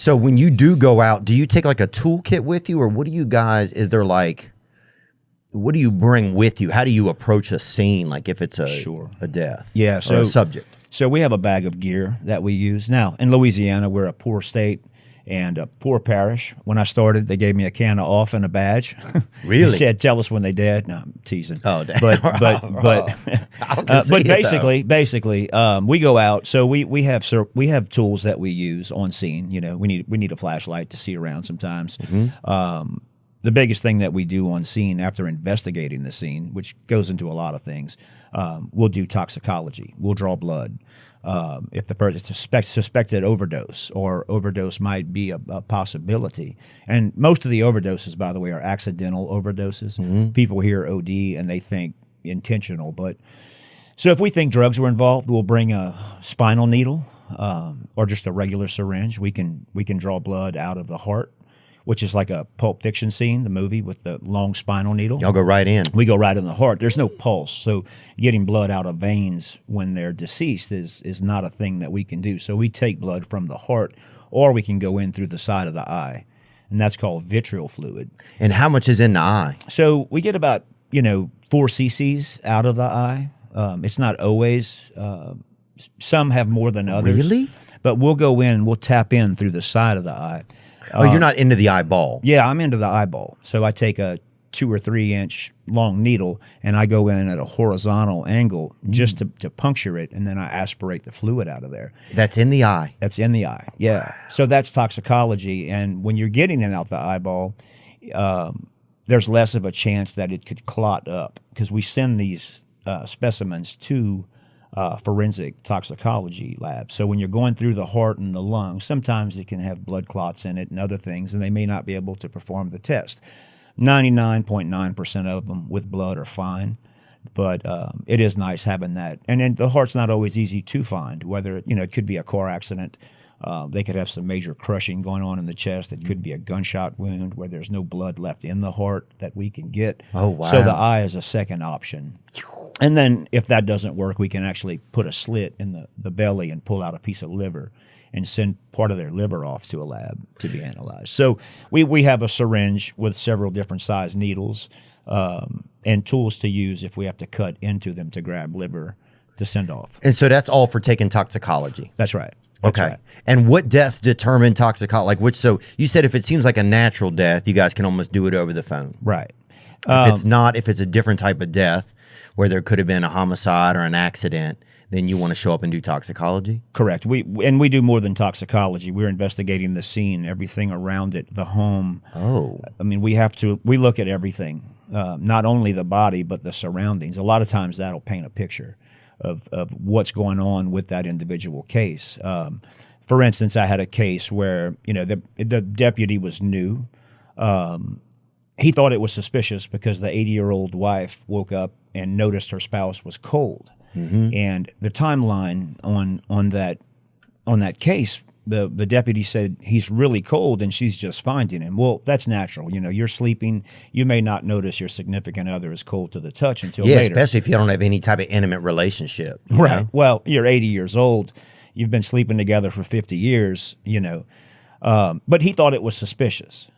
So when you do go out, do you take like a toolkit with you, or what do you guys? Is there like, what do you bring with you? How do you approach a scene? Like if it's a death, or a subject. So we have a bag of gear that we use. Now, in Louisiana, we're a poor state and a poor parish. When I started, they gave me a can of off and a badge. Really? They said, "Tell us when they dead." No, I'm teasing. Oh, damn. But basically, we go out. So we have tools that we use on scene. You know, we need a flashlight to see around sometimes. The biggest thing that we do on scene after investigating the scene, which goes into a lot of things, we'll do toxicology. We'll draw blood. If the person suspected overdose, or overdose might be a possibility. And most of the overdoses, by the way, are accidental overdoses. People hear OD and they think intentional. But so if we think drugs were involved, we'll bring a spinal needle or just a regular syringe. We can draw blood out of the heart, which is like a Pulp Fiction scene, the movie with the long spinal needle. Y'all go right in. We go right in the heart. There's no pulse, so getting blood out of veins when they're deceased is not a thing that we can do. So we take blood from the heart, or we can go in through the side of the eye, and that's called vitreal fluid. And how much is in the eye? So we get about 4 cc's out of the eye. It's not always. Some have more than others. Really? But we'll go in. We'll tap in through the side of the eye. Oh, you're not into the eyeball. Yeah, I'm into the eyeball. So I take a 2 or 3 inch long needle and I go in at a horizontal angle just to puncture it, and then I aspirate the fluid out of there. That's in the eye. That's in the eye. Yeah. Wow. So that's toxicology, and when you're getting it out the eyeball, there's less of a chance that it could clot up, because we send these specimens to forensic toxicology lab. So when you're going through the heart and the lungs, sometimes it can have blood clots in it and other things, and they may not be able to perform the test. 99.9% of them with blood are fine, but it is nice having that. And then the heart's not always easy to find, whether, it could be a car accident. They could have some major crushing going on in the chest. It could be a gunshot wound where there's no blood left in the heart that we can get. Oh, wow. So the eye is a second option. And then if that doesn't work, we can actually put a slit in the belly and pull out a piece of liver and send part of their liver off to a lab to be analyzed. So we have a syringe with several different size needles and tools to use if we have to cut into them to grab liver to send off. And so that's all for taking toxicology? That's right. Okay. Right. And what deaths determine toxicology? So you said if it seems like a natural death, you guys can almost do it over the phone. Right. If it's a different type of death where there could have been a homicide or an accident, then you want to show up and do toxicology? Correct. We do more than toxicology. We're investigating the scene, everything around it, the home. Oh. I mean, we look at everything, not only the body, but the surroundings. A lot of times that'll paint a picture of what's going on with that individual case. For instance, I had a case where, the deputy was new. He thought it was suspicious because the 80-year-old wife woke up and noticed her spouse was cold. And the timeline on that case, the deputy said he's really cold and she's just finding him. Well, that's natural. You're sleeping. You may not notice your significant other is cold to the touch until later. Especially if you don't have any type of intimate relationship. Right. Well, you're 80 years old. You've been sleeping together for 50 years, But he thought it was suspicious.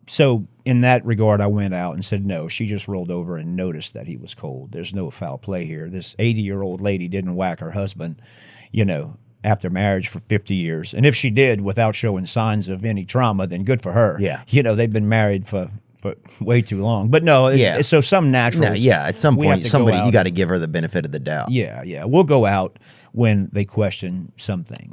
So in that regard, I went out and said, no, she just rolled over and noticed that he was cold. There's no foul play here. This 80-year-old lady didn't whack her husband, after marriage for 50 years. And if she did without showing signs of any trauma, then good for her. Yeah. They've been married for way too long. But no, so some naturals. No, at some point, you got to give her the benefit of the doubt. Yeah. We'll go out when they question something.